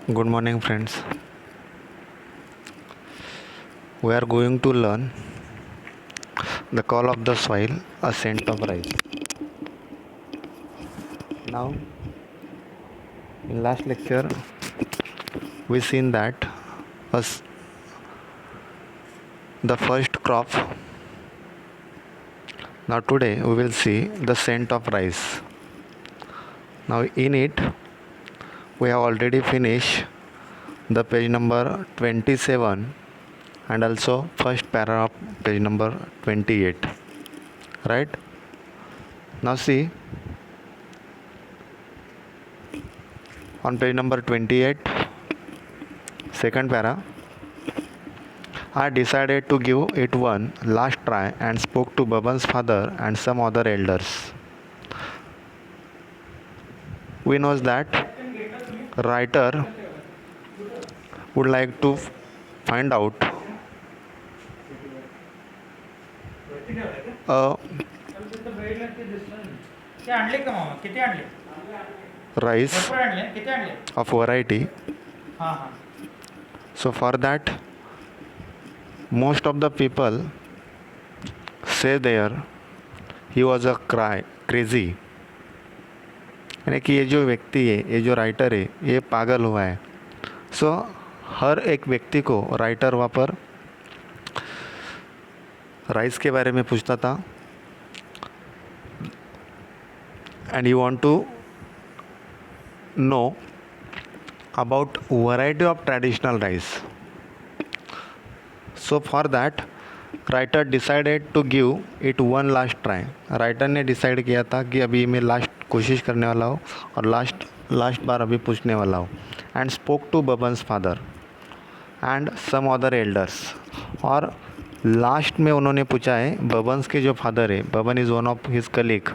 Good morning, friends. We are going to learn the call of the soil, a scent of rice. Now, in last lecture, we seen that as the first crop. Now today we will see the scent of rice. Now in it, we have already finished the page number 27 and also first paragraph page number 28. Right? Now see on page number 28, second para. I decided to give it one last try and spoke to Baban's father and some other elders. We know that writer would like to find out a rice of variety. So for that, most of the people say there he was a crazy, यानी कि ये जो व्यक्ति है, ये जो writer है, ये पागल हुआ है. सो हर एक व्यक्ति को राइटर वहाँ पर राइस के बारे में पूछता था and you want to know about variety of traditional rice. So for that writer decided to give it one last try. Writer ने डिसाइड किया था कि अभी मैं लास्ट कोशिश करने वाला हूँ और लास्ट बार अभी पूछने वाला हूँ. And spoke to Baban's father and some other elders. और लास्ट में उन्होंने पूछा है बबन्स के जो फादर है, Baban is one of his colleague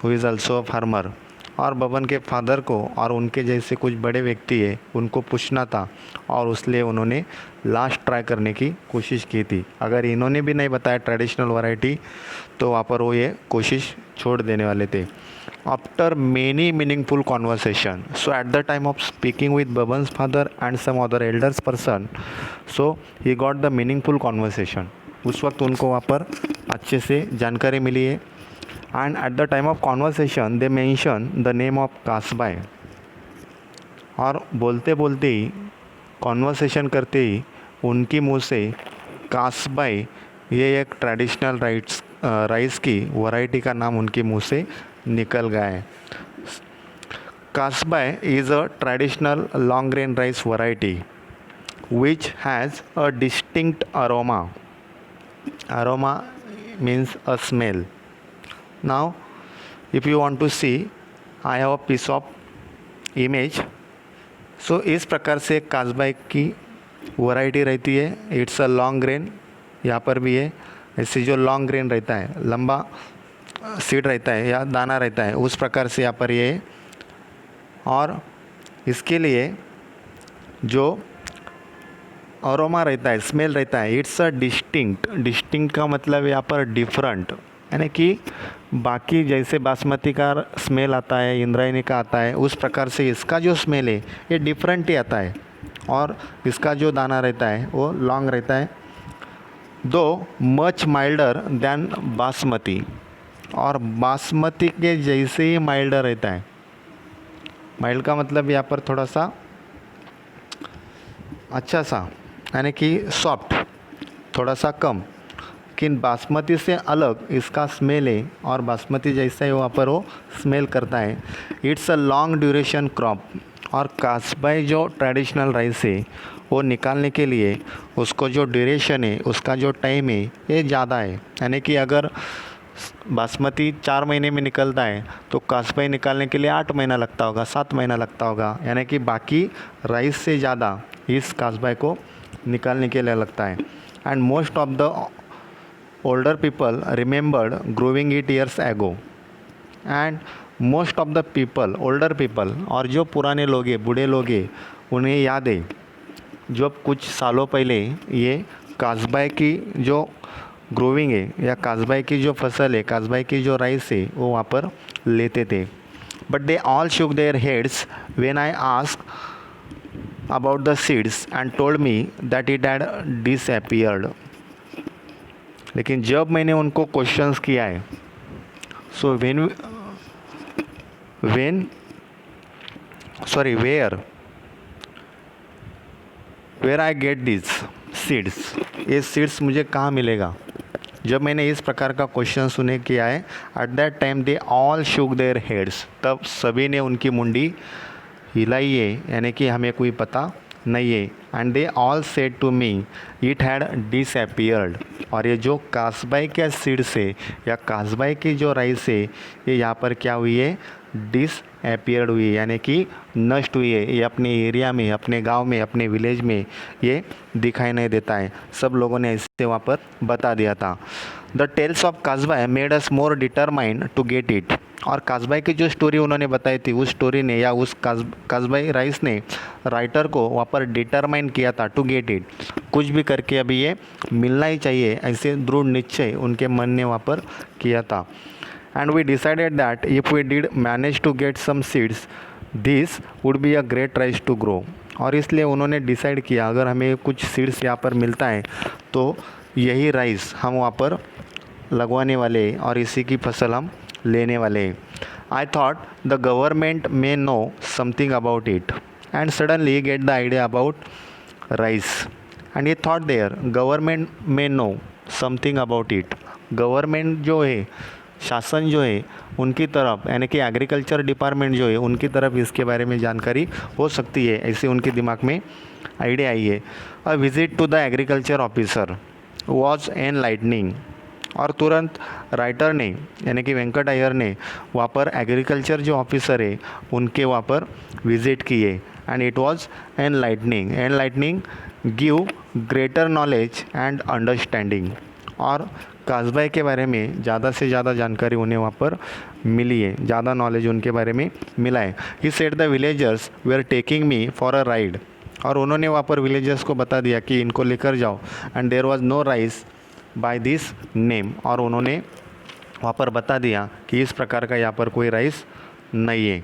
who is also a farmer. और बबन के फादर को और उनके जैसे कुछ बड़े व्यक्ति है उनको पूछना था और इसलिए उन्होंने लास्ट ट्राई करने की कोशिश की थी. अगर इन्होंने भी नहीं बताया ट्रेडिशनल वैरायटी तो वहाँ पर वो ये कोशिश छोड़ देने वाले थे. After many meaningful conversation, so at the time of speaking with Baban's father and some other elders person, so he got the meaningful conversation. उस वक्त उनको वहाँ पर अच्छे से जानकारी मिली है. And at the time of conversation they mention the name of Kasbai. और बोलते बोलते ही, कॉन्वर्सेशन करते ही उनकी मुंह से कासबाई, ये एक ट्रेडिशनल राइस की वैरायटी का नाम उनके मुंह से निकल गया है. Kasbai is a traditional long grain rice variety which has a distinct aroma. Aroma means a smell. Now if you want to see, I have a piece of image. So इस प्रकार से कासबाई की वैरायटी रहती है. इट्स अ लॉन्ग ग्रेन, यहाँ पर भी है. ऐसे जो लॉन्ग ग्रेन रहता है, लंबा सीड रहता है या दाना रहता है, उस प्रकार से यहाँ पर ये है. और इसके लिए जो अरोमा रहता है, स्मेल रहता है, इट्स अ डिस्टिंक्ट का मतलब यहाँ पर डिफरेंट, यानी कि बाकी जैसे बासमती का स्मेल आता है, इंद्रायणी का आता है, उस प्रकार से इसका जो स्मेल है ये डिफरेंट ही आता है. और इसका जो दाना रहता है वो लॉन्ग रहता है. दो मच माइल्डर दैन बासमती, और बासमती के जैसे ही माइल्डर रहता है. माइल्ड का मतलब यहाँ पर थोड़ा सा अच्छा सा, यानी कि सॉफ्ट, थोड़ा सा कम. लेकिन बासमती से अलग इसका स्मेल है और बासमती जैसा ही वहाँ पर वो स्मेल करता है. It's a long duration crop. और कासबाई जो ट्रेडिशनल राइस है वो निकालने के लिए उसको जो ड्यूरेशन है, उसका जो टाइम है ये ज़्यादा है. यानी कि अगर बासमती 4 महीने में निकलता है तो कासबाई निकालने के लिए 8 महीना लगता होगा, 7 महीना लगता होगा. यानी कि बाकी राइस से ज़्यादा इस कासबाई को निकालने के लिए लगता है. And most of the older people remembered growing it years ago. And most of the people, older people, और जो पुराने लोग हैं, बूढ़े लोग हैं, उन्हें याद है जब कुछ सालों पहले ये कासबाई की जो ग्रोविंग है या कासबाई की जो फसल है, कासबाई की जो राइस है, वो वहाँ पर लेते थे. But they all shook their heads when I ask about the seeds and told me that it had disappeared. लेकिन जब मैंने उनको क्वेश्चंस किया है, so where I get this seeds, ये सीड्स मुझे कहाँ मिलेगा। जब मैंने इस प्रकार का क्वेश्चन सुने किया है, at that time they all shook their heads, तब सभी ने उनकी मुंडी हिलाई है, यानी कि हमें कोई पता नहीं है। And they all said to me it had disappeared, और ये जो कासबाई के सीड्स है या कासबाई की जो राइस है, ये यहाँ पर क्या हुई है, डिसअपियर्ड हुई है, यानी कि नष्ट हुई है। ये अपने एरिया में, अपने गांव में, अपने विलेज में ये दिखाई नहीं देता है। सब लोगों ने इससे वहाँ पर बता दिया था। The tales of Kasbai made us more determined to get it, और कासबाई की जो स्टोरी उन्होंने बताई थी, उस स्टोरी ने या उस कासबाई राइस ने राइटर को वहाँ पर डिटरमाइन किया था टू गेट इट, कुछ भी करके अभी ये मिलना ही चाहिए, ऐसे दृढ़ निश्चय उनके मन ने वहाँ पर किया था। And we decided that if we did manage to get some seeds this would be a great rice to grow, और इसलिए उन्होंने डिसाइड किया अगर हमें कुछ सीड्स यहाँ पर मिलता है तो यही राइस हम वहाँ पर लगवाने वाले हैं और इसी की फसल हम लेने वाले हैं। I thought the government may know something about it and suddenly get the idea about rice, and ये thought their government may know something about it, government जो है, शासन जो है, उनकी तरफ, यानी कि एग्रीकल्चर डिपार्टमेंट जो है, उनकी तरफ इसके बारे में जानकारी हो सकती है, ऐसे उनके दिमाग में आइडिया आई है। A visit to the agriculture officer was enlightening, और तुरंत राइटर ने, यानी कि वेंकट अय्यर ने वहाँ पर एग्रीकल्चर जो ऑफिसर है उनके वहाँ पर विज़िट किए। And it was enlightening give greater knowledge and understanding, और कासबाई के बारे में ज़्यादा से ज़्यादा जानकारी उन्हें वहाँ पर मिली है, ज़्यादा नॉलेज उनके बारे में मिला है। He said the villagers they are taking me for a ride, और उन्होंने वहाँ पर विलेजर्स को बता दिया कि इनको लेकर जाओ। And there was no rice by this name, और उन्होंने वहाँ पर बता दिया कि इस प्रकार का यहाँ पर कोई राइस नहीं है।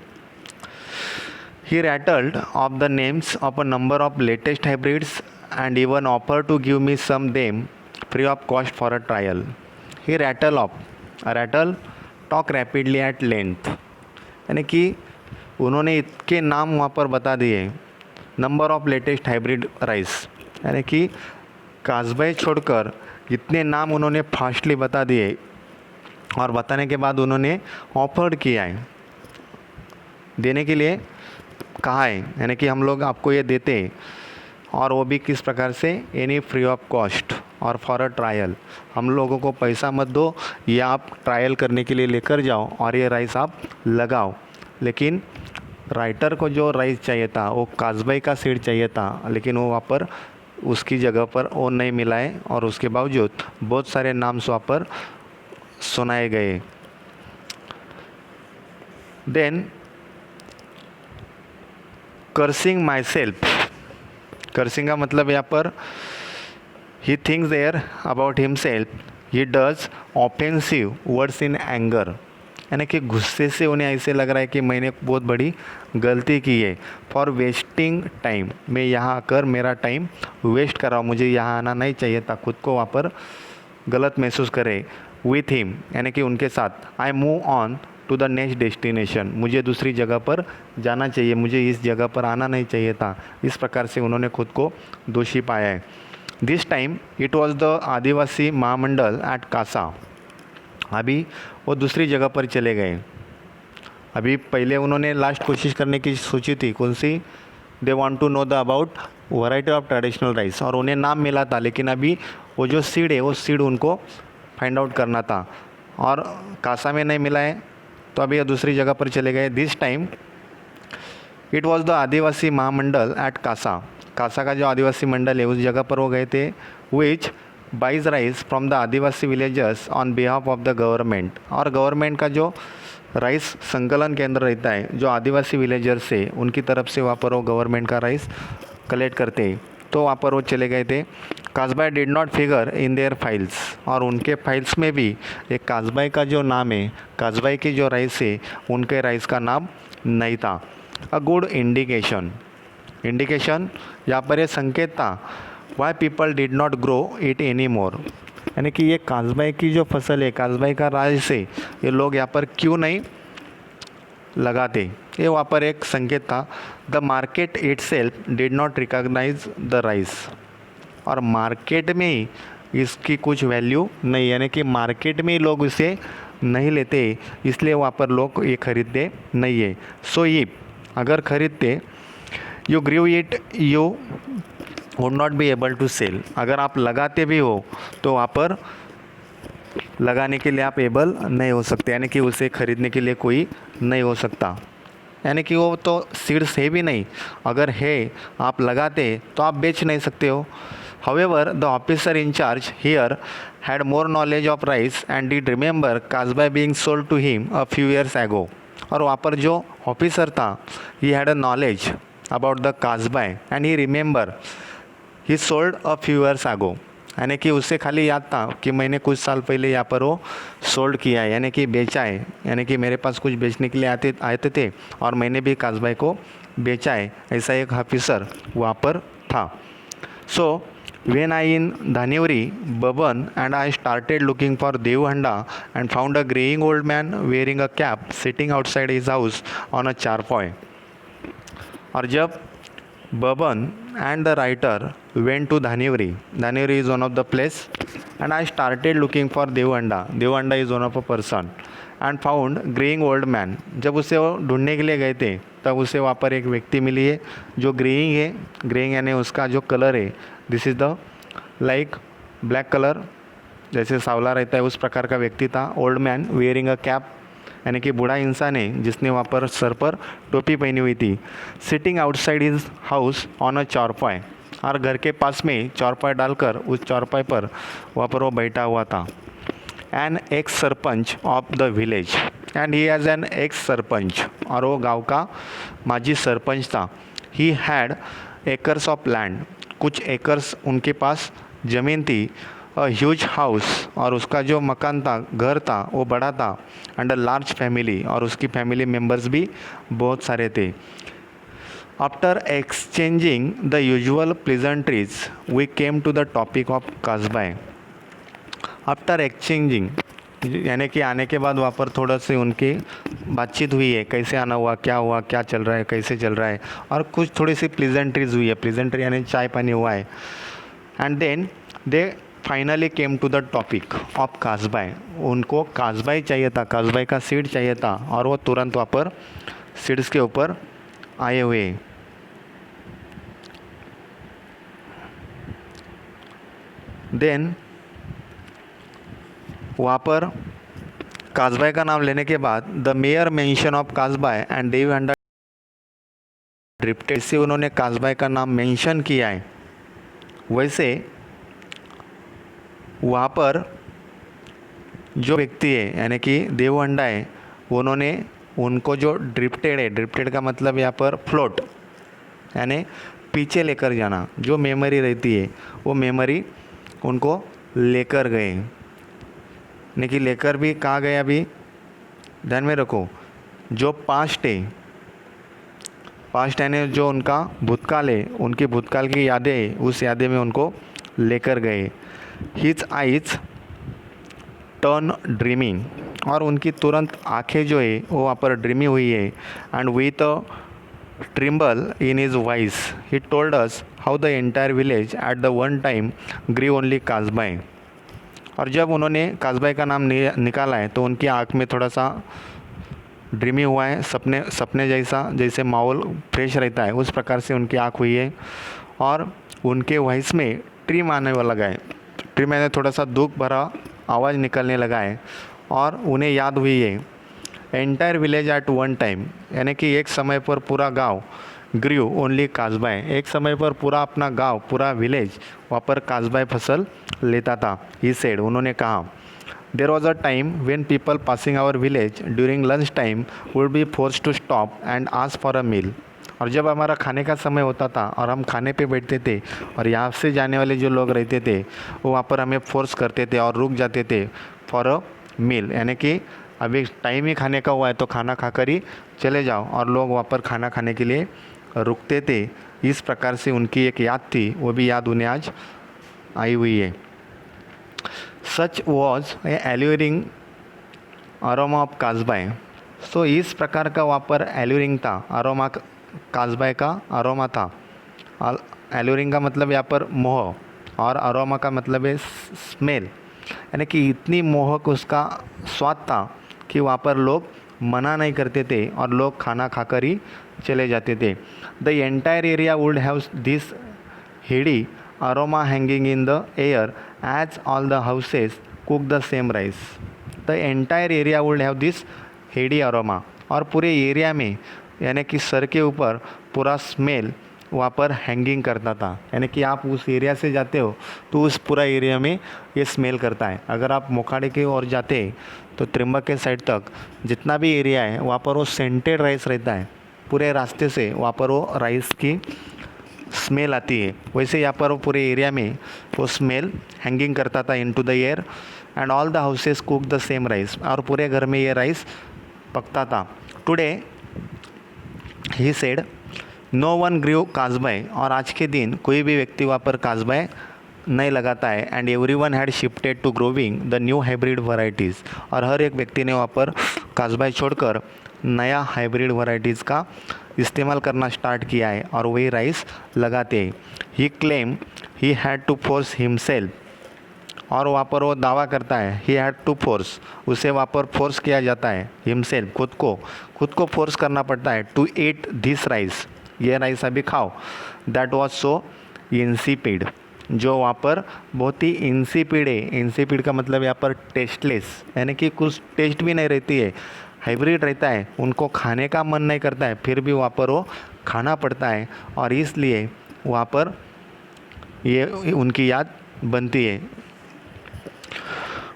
He rattled off the names of a number of latest hybrids and even offer to give me some them free of cost for a trial. He rattle talk rapidly at length, यानी कि उन्होंने इतने नाम वहाँ पर बता दिए, number of latest hybrid rice, यानी कि कासबाई छोड़कर इतने नाम उन्होंने फास्टली बता दिए, और बताने के बाद उन्होंने ऑफर्ड किया है, देने के लिए कहा है, यानी कि हम लोग आपको ये देते हैं, और वो भी किस प्रकार से, एनी फ्री ऑफ कॉस्ट और फॉर अ ट्रायल, हम लोगों को पैसा मत दो, या आप ट्रायल करने के लिए लेकर जाओ और ये राइस आप लगाओ। लेकिन राइटर को जो राइस चाहिए था वो कासबाई का सीड चाहिए था, लेकिन वो वहाँ पर उसकी जगह पर वो नहीं मिला है, और उसके बावजूद बहुत सारे नाम वहाँ पर सुनाए गए। Then cursing myself, cursing का मतलब यहाँ पर he thinks there about himself, he does offensive words in anger, यानी कि गुस्से से उन्हें ऐसे लग रहा है कि मैंने बहुत बड़ी गलती की है। फॉर वेस्टिंग टाइम, मैं यहाँ आकर मेरा टाइम वेस्ट कर रहा हूँ, मुझे यहाँ आना नहीं चाहिए था, खुद को वहाँ पर गलत महसूस करे। विथ हिम, यानी कि उनके साथ। I move on to the next destination, मुझे दूसरी जगह पर जाना चाहिए, मुझे इस जगह पर आना नहीं चाहिए था, इस प्रकार से उन्होंने खुद को दोषी पाया है। This time it was the Adivasi Mahamandal at Kasa, अभी वो दूसरी जगह पर चले गए। अभी पहले उन्होंने लास्ट कोशिश करने की सोची थी, कौन सी, they want to know the about variety of traditional rice, और उन्हें नाम मिला था, लेकिन अभी वो जो सीड है वो सीड उनको फाइंड आउट करना था, और कासा में नहीं मिला है, तो अभी दूसरी जगह पर चले गए। This time it was the Adivasi Mahamandal at Kasa, Kasa का जो आदिवासी मंडल है उस जगह पर वो गए थे। Which buys rice from the adivasi villagers on behalf of the government, और गवर्नमेंट का जो राइस संकलन केंद्र रहता है, जो आदिवासी विलेजर्स है उनकी तरफ से वहाँ पर वो गवर्नमेंट का राइस कलेक्ट करते हैं, तो वहाँ पर वो चले गए थे। Kasbai did not figure in their files, और उनके फाइल्स में भी एक कासबाई का जो नाम है, कासबाई की जो राइस है, उनके राइस का नाम नहीं था। अ गुड इंडिकेशन, इंडिकेशन, यहाँ पर ये संकेत था why people did not grow it any more, यानी कि ये काजबाई की जो फसल है, काजबाई का राज से ये लोग यहाँ पर क्यों नहीं लगाते, ये वहाँ पर एक संकेत था। The market itself did not recognise the rice, और मार्केट में ही इसकी कुछ वैल्यू नहीं, यानी कि मार्केट में ही लोग इसे नहीं लेते, इसलिए वहाँ पर लोग ये खरीदते नहीं है। सो ये अगर खरीदते, you grew it you would not be able to sell, अगर आप लगाते भी हो तो वहाँ पर लगाने के लिए आप एबल नहीं हो सकते, यानी कि उसे खरीदने के लिए कोई नहीं हो सकता, यानी कि वो तो सीड्स है भी नहीं, अगर है आप लगाते तो आप बेच नहीं सकते हो। However the officer in charge here had more knowledge of rice and did remember Kajbai being sold to him a few years ago, और वहाँ पर जो ऑफिसर था he had a knowledge about the Kajbai and he remember he sold a few years ago, यानी कि उससे खाली याद था कि मैंने कुछ साल पहले यहाँ पर वो सोल्ड किया है, यानी कि बेचा है, यानी कि मेरे पास कुछ बेचने के लिए आते थे और मैंने भी काजबाई को बेचा है, ऐसा एक ऑफिसर वहाँ पर था। सो when I in Dhanivari, Baban and I started looking for Devhanda and found a graying old man wearing a cap sitting outside his house on a charpoy. और जब Baban and the writer went to Dhanivari, Dhanivari is one of the place, and I started looking for Devhanda. Devhanda is one of a person and found graying old man. जब उसे वो ढूंढने के लिए गए थे तब उसे वहाँ पर एक व्यक्ति मिली है जो ग्रेइंग है, ग्रेइंग यानी उसका जो कलर है this is the like black colour, जैसे सांवला रहता है उस प्रकार का व्यक्ति था। Old man wearing a cap, यानी कि बूढ़ा इंसान है जिसने वहाँ पर सर पर टोपी पहनी हुई थी। Sitting outside his house on a चारपाई, और घर के पास में चारपाई डालकर उस चारपाई पर वहाँ पर वो बैठा हुआ था। An ex sarpanch of the village, and he has an ex sarpanch, और वो गांव का माजी सरपंच था। He had acres of land, कुछ एकर्स उनके पास ज़मीन थी। अ ह्यूज हाउस, और उसका जो मकान था, घर था, वो बड़ा था। एंड अ लार्ज फैमिली, और उसकी फैमिली मेम्बर्स भी बहुत सारे थे। After exchanging the usual pleasantries we came to the topic of Kajbai. After exchanging यानी कि आने के बाद वहाँ पर थोड़ा सी उनकी बातचीत हुई है, कैसे आना हुआ, क्या चल रहा है, कैसे चल रहा है, और कुछ थोड़ी सी प्लेजेंट्रीज हुई है, प्लेजेंट्री यानी चाय पानी हुआ है। And then they finally came to the topic of Kajbai, उनको काजबाई चाहिए था, काजबाई का सीड चाहिए था, और वो तुरंत वहाँ पर सीड्स के ऊपर आए हुए। देन वहाँ पर काजबाई का नाम लेने के बाद the mere mention of Kajbai and Devhanda drifted, से उन्होंने काजबाई का नाम मेंशन किया है, वैसे वहाँ पर जो व्यक्ति है यानी कि देवहंडा है, उन्होंने उनको जो ड्रिफ्टेड है, ड्रिफ्टेड का मतलब यहाँ पर फ्लोट यानी पीछे लेकर जाना, जो मेमोरी रहती है वो मेमोरी उनको लेकर गए। यानी कि लेकर भी कहाँ गए, अभी ध्यान में रखो, जो पास्ट है, पास्ट यानी जो उनका भूतकाल है, उनकी भूतकाल की यादें हैं, उस यादें में उनको लेकर गए। हिज आइज टर्न ड्रीमिंग, और उनकी तुरंत आंखें जो है वो वहाँ पर ड्रीमी हुई है। And with a tremble in his voice he told us how the entire village at the one time grew only Kajbai, और जब उन्होंने काजबाई का नाम निकाला है तो उनकी आँख में थोड़ा सा ड्रीमी हुआ है, सपने जैसा, जैसे माहौल फ्रेश रहता है उस प्रकार से उनकी आँख हुई है। और उनके वॉइस में ट्रिम आने वाला लगा है, ट्रिम यानी थोड़ा सा दुख भरा आवाज़ निकलने लगा है, और उन्हें याद हुई है entire village at one time, यानी कि एक समय पर पूरा गांव ग्रीव ओनली काजबाई, एक समय पर पूरा अपना गांव, पूरा विलेज वहाँ पर काजबाई फसल लेता था। ही सेड, उन्होंने कहा, there was a time when people passing our village during lunch time would be force to stop and ask for a meal, और जब हमारा खाने का समय होता था और हम खाने पे बैठते थे और यहाँ से जाने वाले जो लोग रहते थे वो वहाँ पर हमें फोर्स करते थे और रुक जाते थे फॉर अ मील, यानी कि अभी टाइम ही खाने का हुआ है तो खाना खाकर ही चले जाओ, और लोग वहाँ पर खाना खाने के लिए रुकते थे, इस प्रकार से उनकी एक याद थी, वो भी याद उन्हें आज आई हुई है। Such was a alluring aroma of Kajbai. So इस प्रकार का वहाँ पर एल्यूरिंग था, अरोमा काजबाय का अरोमा था। एल्यूरिंग का मतलब यहाँ पर मोह और अरोमा का मतलब है स्मेल, यानी कि इतनी मोहक उसका स्वाद था कि वहाँ पर लोग मना नहीं करते थे और लोग खाना खाकर ही चले जाते थे। The entire area would have this heady aroma hanging in the air as all the houses cook the same rice. The entire area would have this heady aroma, और पूरे एरिया में यानी कि सर के ऊपर पूरा स्मेल वहाँ पर हैंगिंग करता था, यानी कि आप उस एरिया से जाते हो तो उस पूरा एरिया में ये स्मेल करता है। अगर आप मोखाड़े की ओर जाते तो त्रिम्बक के साइड तक जितना भी एरिया है वहाँ पर वो सेंटेड राइस रहता है, पूरे रास्ते से वहाँ पर वो राइस की स्मेल आती है। वैसे यहाँ पर वो पूरे एरिया में वो स्मेल हैंगिंग करता था into the air and all the houses cook the same rice, और पूरे घर में ये राइस पकता था। Today he said no one grew Kajbai, और आज के दिन कोई भी व्यक्ति वहाँ पर काजबाय नहीं लगाता है। And everyone had shifted to growing the new hybrid varieties, और हर एक व्यक्ति ने वहाँ पर काजबाय छोड़कर नया हाइब्रिड वैराइटीज़ का इस्तेमाल करना स्टार्ट किया है और वही राइस लगाते हैं। He claim he had to force himself, और वहाँ पर वो दावा करता है ही हैड टू फोर्स, उसे वहाँ पर फोर्स किया जाता है हिमसेल्फ, खुद को फोर्स करना पड़ता है टू ईट दिस राइस, ये राइस अभी खाओ। दैट वॉज सो इंसिपिड, जो वहाँ पर बहुत ही इंसिपिड है। इंसिपिड का मतलब यहाँ पर टेस्टलेस, यानी कि कुछ टेस्ट भी नहीं रहती है, हाइब्रिड रहता है, उनको खाने का मन नहीं करता है, फिर भी वहाँ पर वो खाना पड़ता है, और इसलिए वहाँ पर ये उनकी याद बनती है।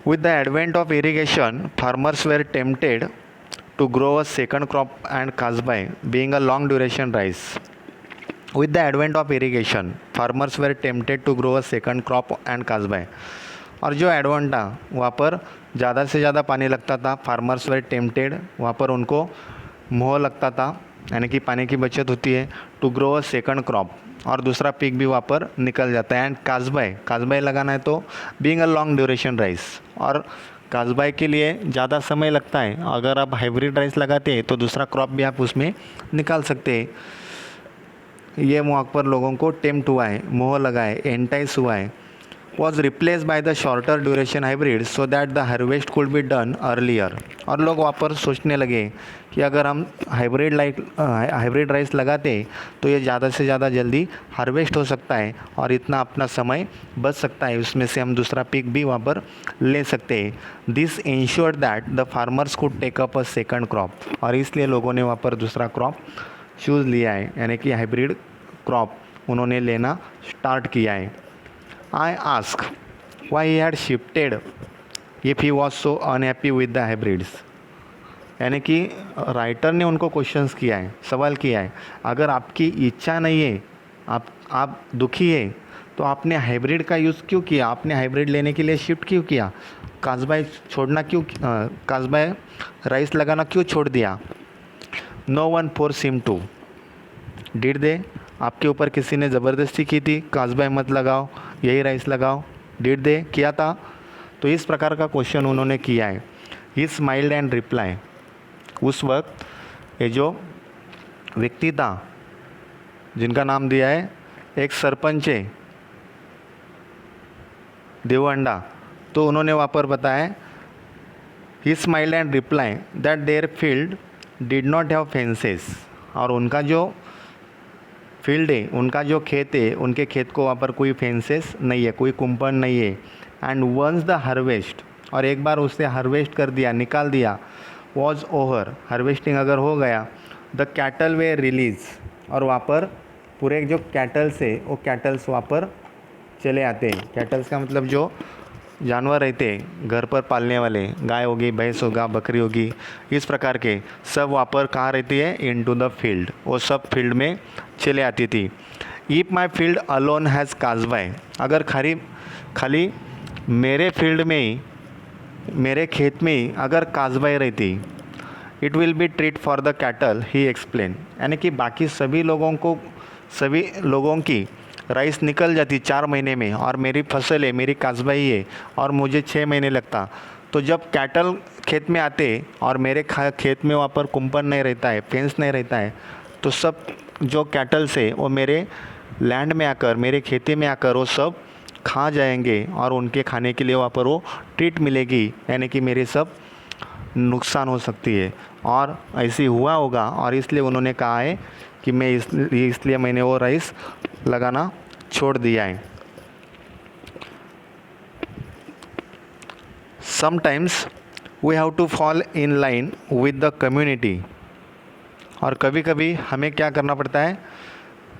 With the advent of irrigation, farmers were tempted to grow a second crop and kasbay, being a long duration rice. With the advent of irrigation, farmers were tempted to grow a second crop and kasbay. और जो एडवांट था वहाँ पर ज़्यादा से ज़्यादा पानी लगता था, फार्मर्स वर टेम्पटेड, वहाँ पर उनको मोह लगता था, यानी कि पानी की बचत होती है, to grow a second crop, और दूसरा पीक भी वहाँ पर निकल जाता है। एंड काजबाय लगाना है तो being a long duration rice, और काजबाय के लिए ज़्यादा समय लगता है। अगर आप हाइब्रिड राइस लगाते हैं तो दूसरा क्रॉप भी आप उसमें निकाल सकते हैं। ये वहाँ पर लोगों को टेम्प्ट हुआ है, मोह लगा है, एंटाइस हुआ है। was replaced by the shorter duration hybrid so that the harvest could be done earlier, और लोग वहाँ पर सोचने लगे कि अगर हम हाइब्रिड राइस लगाते तो ये ज़्यादा से ज़्यादा जल्दी हार्वेस्ट हो सकता है और इतना अपना समय बच सकता है, उसमें से हम दूसरा पिक भी वहाँ पर ले सकते हैं। This ensured that the farmers could take up a second crop, और इसलिए लोगों ने वहाँ पर दूसरा क्रॉप चूज़ लिया है, यानी कि हाइब्रिड क्रॉप उन्होंने लेना स्टार्ट किया है। I ask why he had shifted if he was so unhappy with the hybrids, यानी कि राइटर ने उनको क्वेश्चंस किया है, सवाल किया है, अगर आपकी इच्छा नहीं है, आप दुखी है, तो आपने हाइब्रिड का यूज़ क्यों किया, आपने हाइब्रिड लेने के लिए शिफ्ट क्यों किया, काजबाय राइस लगाना क्यों छोड़ दिया। No one force him to, did they, आपके ऊपर किसी ने ज़बरदस्ती की थी काजबाय मत लगाओ, यही राइस लगाओ, डिड दे, किया था। तो इस प्रकार का क्वेश्चन उन्होंने किया है। ही स्माइल्ड एंड रिप्लाई, उस वक्त ये जो व्यक्ति था जिनका नाम दिया है एक सरपंच है देवंडा, तो उन्होंने वहाँ पर बताया ही smiled and reply that their field did not have fences, और उनका जो फील्ड है, उनका जो खेत है, उनके खेत को वहाँ पर कोई फेंसेस नहीं है, कोई कुंपण नहीं है। एंड वंस द हार्वेस्ट, और एक बार उससे हार्वेस्ट कर दिया, निकाल दिया, वॉज ओवर, हार्वेस्टिंग अगर हो गया, द कैटल वे रिलीज, और वहाँ पर पूरे जो कैटल्स है वो कैटल्स वहाँ पर चले आते हैं। कैटल्स का मतलब जो जानवर रहते हैं घर पर पालने वाले, गाय होगी, भैंस होगा, बकरी होगी, इस प्रकार के सब वहाँ पर कहाँ रहती है, इन टू द फील्ड, वो सब फील्ड में चले आती थी। If my field alone has Kajbai, अगर खाली मेरे फील्ड में ही, मेरे खेत में ही अगर काजबाय रहती, it will be treat for the cattle he explain. यानी कि बाकी सभी लोगों की राइस निकल जाती 4 महीने में, और मेरी फसल है, मेरी काजबाई है, और मुझे 6 महीने लगता। तो जब कैटल खेत में आते और मेरे खेत में वहाँ पर कुंपन नहीं रहता है, फेंस नहीं रहता है, तो सब जो कैटल से वो मेरे लैंड में आकर, मेरे खेती में आकर वो सब खा जाएंगे, और उनके खाने के लिए वहाँ पर वो ट्रीट मिलेगी, यानी कि मेरे सब नुकसान हो सकती है। और ऐसे हुआ होगा, और इसलिए उन्होंने कहा है कि मैं इसलिए मैंने वो राइस लगाना छोड़ दिया है। Sometimes we have to fall in line with the community. और कभी कभी हमें क्या करना पड़ता है,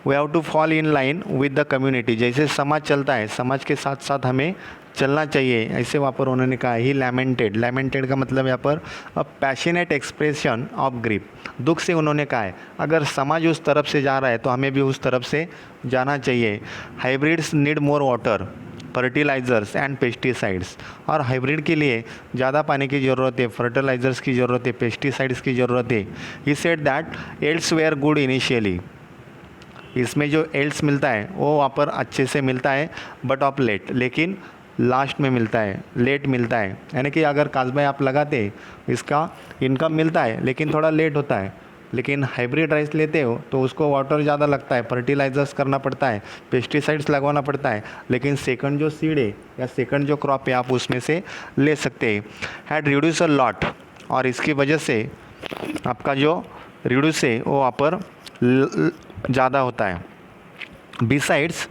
we have to fall in line with the community. जैसे समाज चलता है, समाज के साथ साथ हमें चलना चाहिए, ऐसे वहाँ पर उन्होंने कहा। ही लैमेंटेड का मतलब यहाँ पर a passionate expression of grief, दुख से उन्होंने कहा है अगर समाज उस तरफ से जा रहा है तो हमें भी उस तरफ से जाना चाहिए। Hybrids need more water, fertilisers and pesticides. और हाइब्रिड के लिए ज़्यादा पानी की ज़रूरत है, फर्टिलाइज़र्स की ज़रूरत है, पेस्टिसाइड्स की ज़रूरत है। He said that yields were good initially. इसमें जो एल्स मिलता है वो वहाँ पर अच्छे से मिलता है, बट ऑफ लेट, लेकिन लास्ट में मिलता है, लेट मिलता है। यानी कि अगर काजबाई आप लगाते इसका इनकम मिलता है लेकिन थोड़ा लेट होता है। लेकिन हाइब्रिड राइस लेते हो तो उसको वाटर ज़्यादा लगता है, फर्टिलाइजर्स करना पड़ता है, पेस्टिसाइड्स लगवाना पड़ता है, लेकिन सेकंड जो सीड है या सेकंड जो क्रॉप है आप उसमें से ले सकते हैं। हैड रिड्यूस अ लॉट, और इसकी वजह से आपका जो रिड्यूस है वो वहाँ पर ज़्यादा होता है। Besides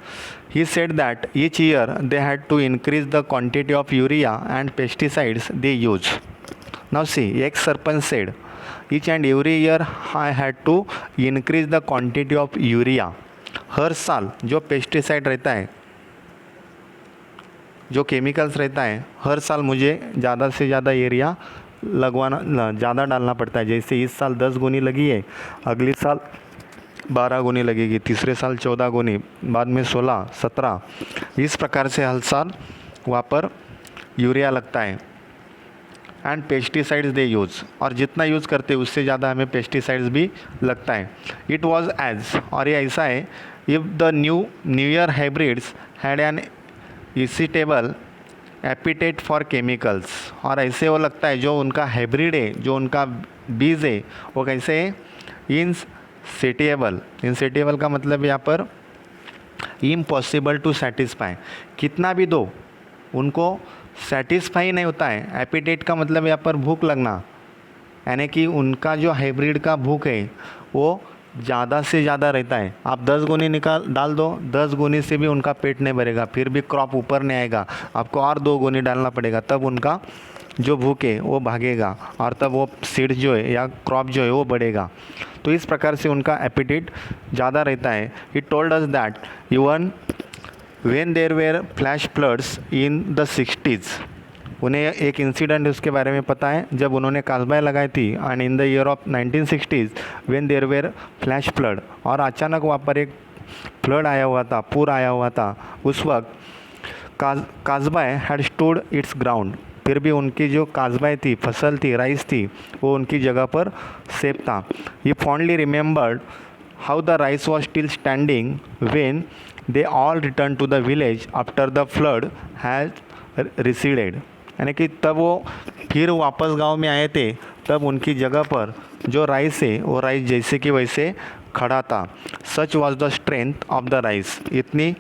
he said that each year they had to increase the quantity of urea and pesticides they use. Now see, ex-sarpanch said each and every year I had to increase the quantity of urea. हर साल जो pesticide रहता है, जो chemicals रहता है, हर साल मुझे ज़्यादा से ज़्यादा यूरिया ज़्यादा डालना पड़ता है। जैसे इस साल 10 गुनी लगी है, अगले साल 12 गुनी लगेगी, तीसरे साल 14 गुनी, बाद में 16, 17, इस प्रकार से हर साल वहाँ पर यूरिया लगता है। एंड पेस्टिसाइड्स दे यूज़, और जितना यूज़ करते उससे ज़्यादा हमें पेस्टिसाइड्स भी लगता है। इट वाज एज, और ये ऐसा है, if the newer hybrids had an insatiable appetite for chemicals. और ऐसे वो लगता है जो उनका हाइब्रिड है, जो उनका बीज है, वो कैसे है, इनसेटिएबल का मतलब यहाँ पर इम्पॉसिबल टू सेटिस्फाई, कितना भी दो उनको सेटिस्फाई नहीं होता है। एपिटेट का मतलब यहाँ पर भूख लगना, यानी कि उनका जो हाइब्रिड का भूख है वो ज़्यादा से ज़्यादा रहता है। आप 10 गुनी डाल दो, 10 गुनी से भी उनका पेट नहीं भरेगा, फिर भी क्रॉप ऊपर नहीं आएगा, आपको और 2 गुनी डालना पड़ेगा, तब उनका जो भूख है वो भागेगा, और तब वो सीड जो है या क्रॉप जो है वो बढ़ेगा। तो इस प्रकार से उनका एपिटेट ज़्यादा रहता है। It told us that even when there were flash floods in the 60s, उन्हें एक इंसिडेंट उसके बारे में पता है, जब उन्होंने काजबाई लगाई थी, and in the year of 1960s when there were flash flood, और अचानक वहाँ पर एक फ्लड आया हुआ था, पूर आया हुआ था। उस वक्त काजबाई हैड स्टूड इट्स ग्राउंड, फिर भी उनकी जो काजबाई थी, फसल थी, राइस थी, वो उनकी जगह पर सेफ था। He fondly remembered how the rice was still standing when they all return to the village after the flood has receded. यानी कि तब वो फिर वापस गांव में आए थे, तब उनकी जगह पर जो राइस है वो राइस जैसे कि वैसे खड़ा था। सच was the strength of the rice, इतनी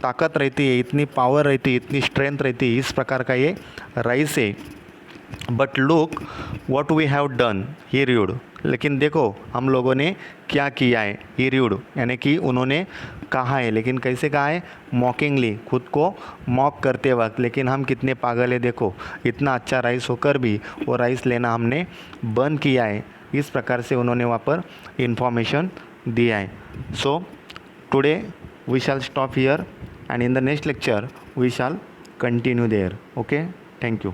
ताकत रहती है, इतनी पावर रहती है, इतनी स्ट्रेंथ रहती है, इस प्रकार का ये राइस है। But look what we have done, he rued, लेकिन देखो हम लोगों ने क्या किया है। ही र्यूड यानी कि उन्होंने कहा है, लेकिन कैसे कहा है, मॉकिंगली, खुद को मॉक करते वक्त। लेकिन हम कितने पागल है, देखो इतना अच्छा राइस होकर भी वो राइस लेना हमने बंद किया है। इस प्रकार से उन्होंने वहाँ पर इंफॉर्मेशन दिया है। So today we shall stop here, and in the next lecture we shall continue there. Okay, thank you.